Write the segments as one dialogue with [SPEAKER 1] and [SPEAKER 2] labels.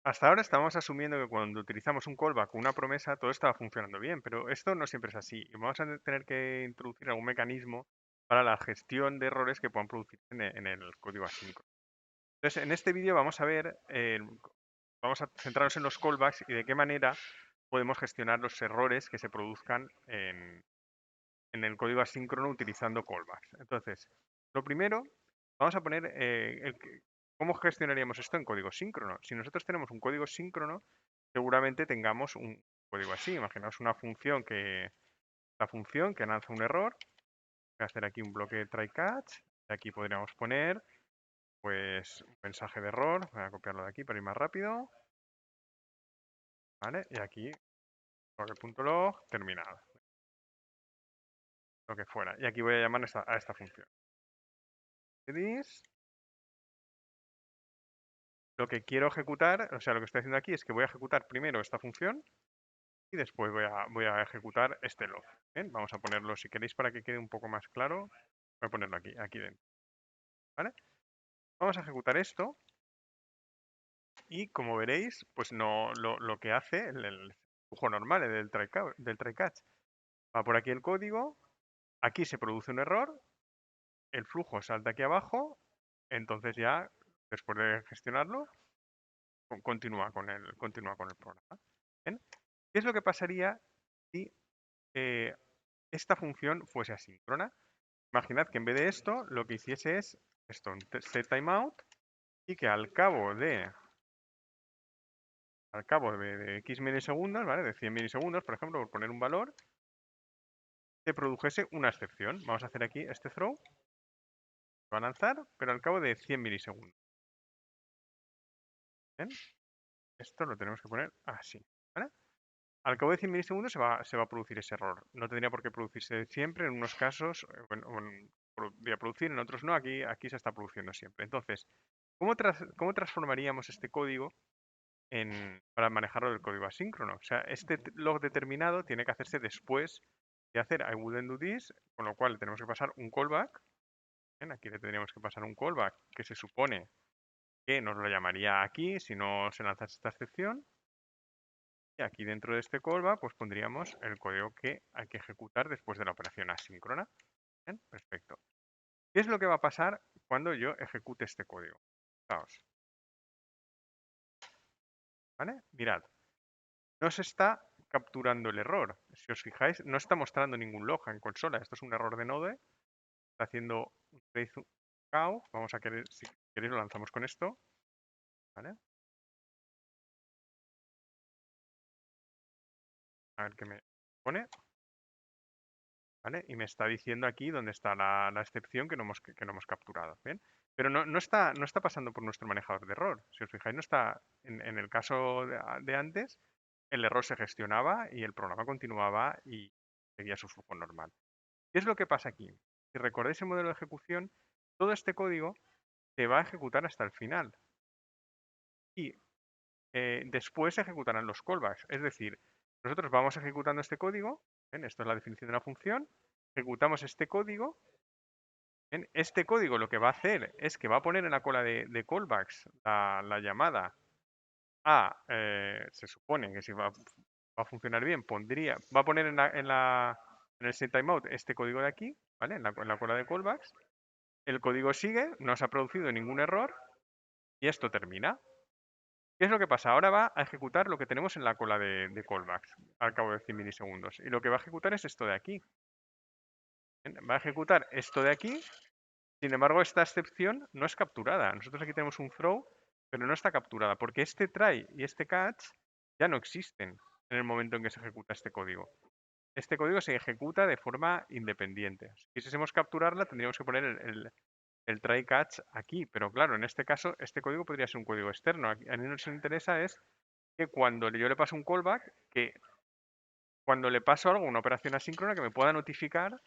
[SPEAKER 1] Hasta ahora estábamos asumiendo que cuando utilizamos un callback o una promesa, todo estaba funcionando bien, pero esto no siempre es así. Y vamos a tener que introducir algún mecanismo para la gestión de errores que puedan producirse en el código asíncrono. Entonces, en este vídeo vamos a ver, vamos a centrarnos en los callbacks y de qué manera podemos gestionar los errores que se produzcan en el código asíncrono utilizando callbacks. Entonces, lo primero, vamos a poner cómo gestionaríamos esto en código síncrono. Si nosotros tenemos un código síncrono, seguramente tengamos un código así. Imaginaos una función la función que lanza un error. Voy a hacer aquí un bloque de try catch. Y aquí podríamos poner, pues, un mensaje de error. Voy a copiarlo de aquí para ir más rápido. ¿Vale? Y aquí, log.log, terminado. Lo que fuera. Y aquí voy a llamar a esta función. This. Lo que quiero ejecutar, o sea, lo que estoy haciendo aquí es que voy a ejecutar primero esta función y después voy a ejecutar este log. Bien, vamos a ponerlo, si queréis, para que quede un poco más claro, voy a ponerlo aquí dentro. ¿Vale? Vamos a ejecutar esto y como veréis, pues no lo que hace el flujo normal, el del try catch. Va por aquí el código, aquí se produce un error, el flujo salta aquí abajo, entonces ya, después de gestionarlo, continúa con el programa. ¿Bien? ¿Qué es lo que pasaría si esta función fuese asíncrona? Imaginad que en vez de esto, lo que hiciese es esto, un setTimeout, y que al cabo de X milisegundos, ¿vale? De 100 milisegundos, por ejemplo, por poner un valor, se produjese una excepción. Vamos a hacer aquí este throw, va a lanzar, pero al cabo de 100 milisegundos. ¿Ven? Esto lo tenemos que poner así, ¿vale? Al cabo de 100 milisegundos se va a producir ese error. No tendría por qué producirse siempre, en unos casos, podría producir, en otros no, aquí se está produciendo siempre. Entonces, ¿cómo transformaríamos este código para manejarlo del código asíncrono? O sea, este log determinado tiene que hacerse después de hacer I wouldn't do this, con lo cual le tenemos que pasar un callback. ¿Ven? Aquí le tendríamos que pasar un callback que se supone que nos lo llamaría aquí si no se lanzase esta excepción. Y aquí dentro de este callback pues pondríamos el código que hay que ejecutar después de la operación asíncrona. ¿Bien? Perfecto. ¿Qué es lo que va a pasar cuando yo ejecute este código? Fijaos. ¿Vale? Mirad, no se está capturando el error. Si os fijáis, no está mostrando ningún log en consola. Esto es un error de Node. Está haciendo un trace cow. Vamos a querer, si queréis, lo lanzamos con esto. ¿Vale? A ver qué me pone. ¿Vale? Y me está diciendo aquí dónde está la excepción que no hemos capturado. ¿Bien? Pero no está pasando por nuestro manejador de error. Si os fijáis, no está en el caso de antes, el error se gestionaba y el programa continuaba y seguía su flujo normal. ¿Qué es lo que pasa aquí? Si recordáis el modelo de ejecución, todo este código se va a ejecutar hasta el final. Y después se ejecutarán los callbacks. Es decir, nosotros vamos ejecutando este código. ¿Ven? Esto es la definición de una función. Ejecutamos este código. ¿Ven? Este código lo que va a hacer es que va a poner en la cola de callbacks la llamada se supone que si va a funcionar bien, va a poner en el setTimeout este código de aquí, ¿vale? En la cola de callbacks. El código sigue, no se ha producido ningún error y esto termina. ¿Qué es lo que pasa? Ahora va a ejecutar lo que tenemos en la cola de callbacks al cabo de 100 milisegundos. Y lo que va a ejecutar es esto de aquí. ¿Bien? Va a ejecutar esto de aquí. Sin embargo, esta excepción no es capturada. Nosotros aquí tenemos un throw, pero no está capturada porque este try y este catch ya no existen en el momento en que se ejecuta este código. Este código se ejecuta de forma independiente. Si quisiésemos capturarla, tendríamos que poner el try catch aquí, pero claro, en este caso, este código podría ser un código externo. A mí lo que nos interesa es que cuando yo le paso un callback, que cuando le paso algo, una operación asíncrona, que me pueda notificar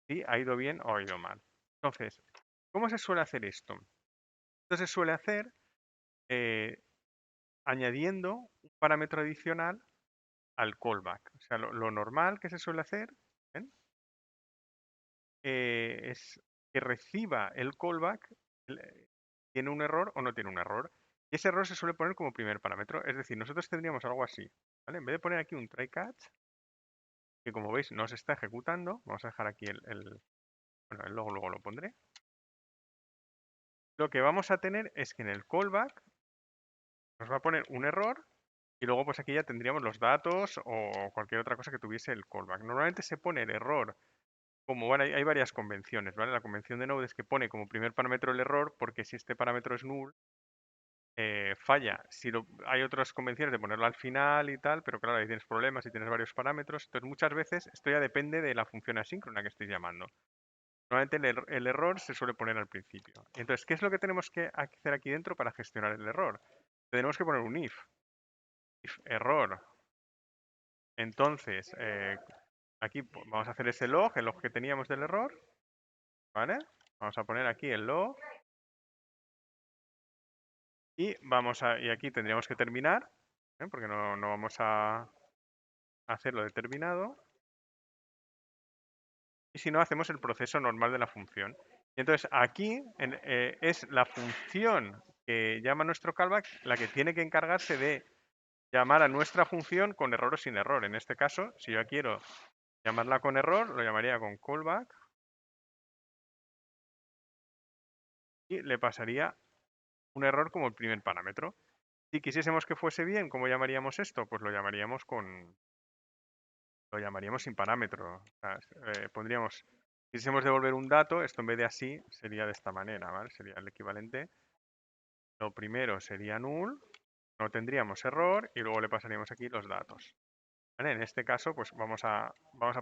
[SPEAKER 1] si ha ido bien o ha ido mal. Entonces, ¿cómo se suele hacer esto? Esto se suele hacer eh, añadiendo un parámetro adicional al callback. O sea, lo normal que se suele hacer, ¿ven? Es que reciba el callback, tiene un error o no tiene un error. Y ese error se suele poner como primer parámetro. Es decir, nosotros tendríamos algo así, ¿vale? En vez de poner aquí un try catch, que como veis no se está ejecutando, vamos a dejar aquí bueno, el logo luego lo pondré. Lo que vamos a tener es que en el callback nos va a poner un error y luego pues aquí ya tendríamos los datos o cualquier otra cosa que tuviese el callback. Normalmente se pone el error como, bueno, hay varias convenciones, ¿vale? La convención de Node es que pone como primer parámetro el error porque si este parámetro es null, falla. Si hay otras convenciones de ponerlo al final y tal, pero claro, ahí tienes problemas y tienes varios parámetros. Entonces muchas veces esto ya depende de la función asíncrona que estéis llamando. Normalmente el error se suele poner al principio. Entonces, ¿qué es lo que tenemos que hacer aquí dentro para gestionar el error? Tenemos que poner un if error. Entonces, aquí vamos a hacer ese log, el log que teníamos del error, ¿vale? Vamos a poner aquí el log y y aquí tendríamos que terminar, porque no vamos a hacerlo determinado. Y si no, hacemos el proceso normal de la función. Y entonces aquí es la función que llama nuestro callback la que tiene que encargarse de llamar a nuestra función con error o sin error. En este caso, si yo quiero llamarla con error, lo llamaría con callback y le pasaría un error como el primer parámetro. Si quisiésemos que fuese bien, ¿cómo llamaríamos esto? Pues lo llamaríamos sin parámetro. O sea, pondríamos, si quisiésemos devolver un dato, esto en vez de así sería de esta manera, ¿vale? Sería el equivalente. Lo primero sería null, no tendríamos error y luego le pasaríamos aquí los datos. ¿Vale? En este caso, pues vamos a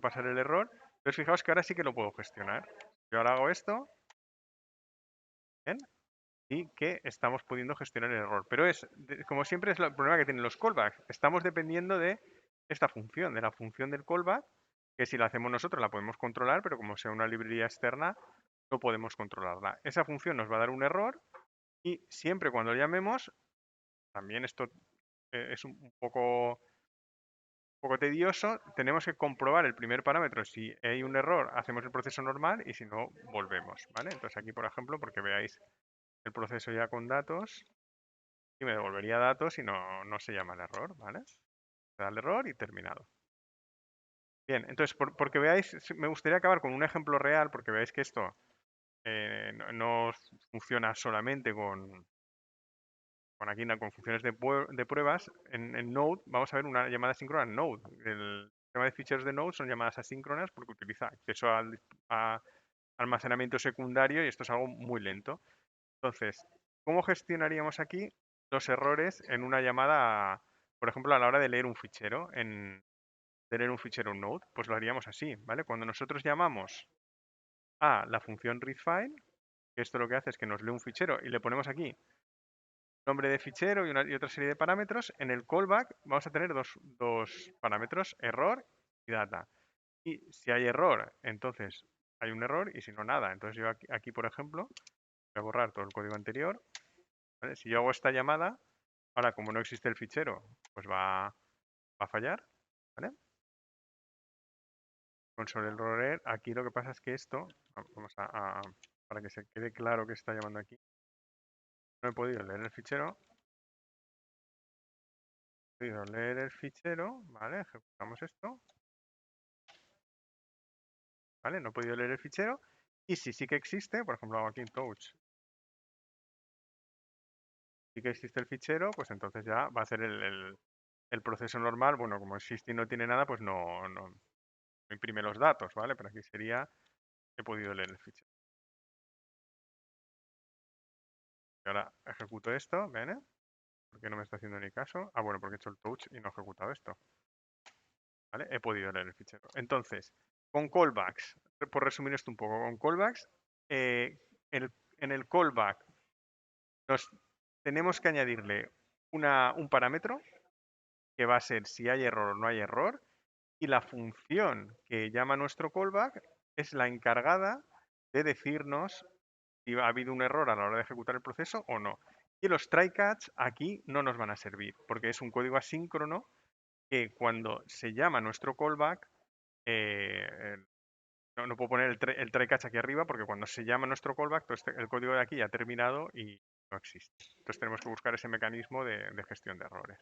[SPEAKER 1] pasar el error. Entonces, fijaos que ahora sí que lo puedo gestionar. Yo ahora hago esto, ¿bien? Y que estamos pudiendo gestionar el error. Pero como siempre, es el problema que tienen los callbacks. Estamos dependiendo de esta función, de la función del callback, que si la hacemos nosotros la podemos controlar, pero como sea una librería externa, no podemos controlarla. Esa función nos va a dar un error y siempre cuando llamemos, también esto es un poco tedioso, tenemos que comprobar el primer parámetro. Si hay un error, hacemos el proceso normal y si no, volvemos, ¿vale? Entonces aquí, por ejemplo, porque veáis el proceso ya con datos, y me devolvería datos y no se llama el error, ¿vale? Se da el error y terminado. Bien, entonces, porque veáis, me gustaría acabar con un ejemplo real, porque veáis que esto no funciona solamente con aquí con funciones de pruebas. En Node vamos a ver una llamada síncrona en Node. El sistema de ficheros de Node son llamadas asíncronas porque utiliza acceso a almacenamiento secundario y esto es algo muy lento. Entonces, ¿cómo gestionaríamos aquí los errores en una llamada, por ejemplo, a la hora de leer un fichero, de leer un fichero en Node? Pues lo haríamos así, ¿vale? Cuando nosotros llamamos a la función readFile, que esto lo que hace es que nos lee un fichero y le ponemos aquí nombre de fichero y otra serie de parámetros, en el callback vamos a tener dos parámetros, error y data. Y si hay error, entonces hay un error y si no, nada. Entonces yo aquí por ejemplo, voy a borrar todo el código anterior. ¿Vale? Si yo hago esta llamada, ahora como no existe el fichero, pues va a fallar. ¿Vale? Console error, aquí lo que pasa es que esto, vamos para que se quede claro que está llamando aquí, no he podido leer el fichero. He podido leer el fichero, ¿vale? Ejecutamos esto. ¿Vale? No he podido leer el fichero. Y si sí que existe, por ejemplo, hago aquí en touch, sí que existe el fichero, pues entonces ya va a ser el proceso normal. Bueno, como existe y no tiene nada, pues no imprime los datos, ¿vale? Pero aquí sería, he podido leer el fichero. Y ahora ejecuto esto, ¿vale? ¿Por qué no me está haciendo ni caso? Ah, bueno, porque he hecho el touch y no he ejecutado esto. ¿Vale? He podido leer el fichero. Entonces, con callbacks, por resumir esto un poco, con callbacks, en el callback tenemos que añadirle un parámetro que va a ser si hay error o no hay error, y la función que llama nuestro callback es la encargada de decirnos si ha habido un error a la hora de ejecutar el proceso o no. Y los try-catch aquí no nos van a servir, porque es un código asíncrono que cuando se llama nuestro callback, no puedo poner el try-catch aquí arriba, porque cuando se llama nuestro callback, el código de aquí ya ha terminado y no existe. Entonces tenemos que buscar ese mecanismo de gestión de errores.